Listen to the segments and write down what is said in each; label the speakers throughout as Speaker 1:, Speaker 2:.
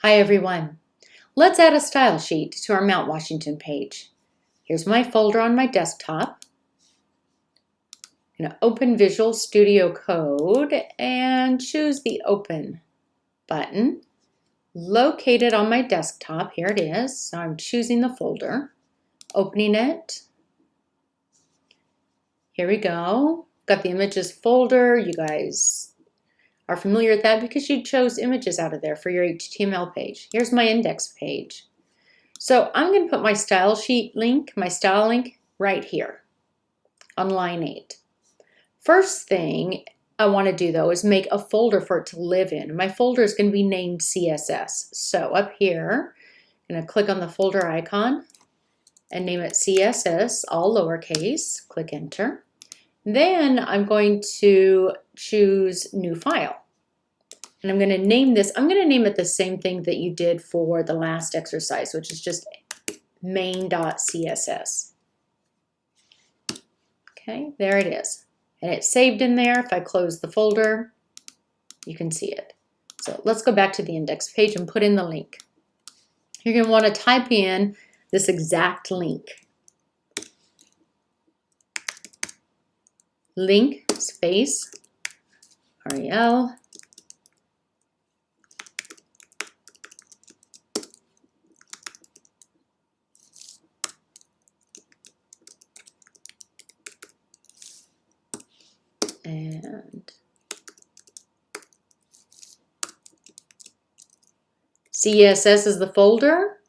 Speaker 1: Hi everyone. Let's add a style sheet to our Mount Washington page. Here's my folder on my desktop. I'm going to open Visual Studio Code and choose the Open button. Locate it on my desktop. Here it is. So I'm choosing the folder, opening it. Here we go. Got the images folder. You guys are familiar with that because you chose images out of there for your HTML page. Here's my index page. So I'm going to put my style sheet link, my style link right here on line 8. First thing I want to do though is make a folder for it to live in. My folder is going to be named CSS. So up here, I'm going to click on the folder icon and name it CSS, all lowercase, click enter. Then I'm going to choose new file. And I'm going to name this, I'm going to name it the same thing that you did for the last exercise, which is just main.css. Okay, there it is. And it's saved in there. If I close the folder, you can see it. So let's go back to the index page and put in the link. You're going to want to type in this exact link. Link space rel and CSS is the folder,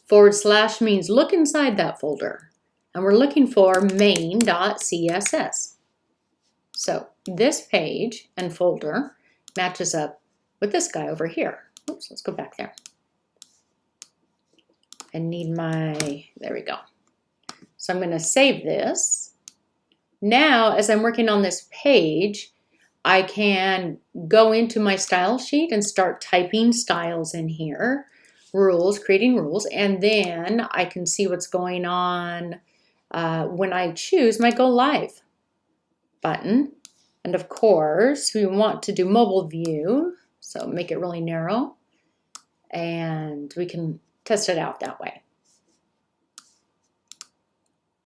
Speaker 1: / means look inside that folder, and we're looking for main.css. So this page and folder matches up with this guy over here. Oops, let's go back there. I need there we go. So I'm going to save this. Now, as I'm working on this page, I can go into my style sheet and start typing styles in here, rules, creating rules, and then I can see what's going on when I choose my Go Live button. And of course, we want to do mobile view, so make it really narrow, and we can test it out that way.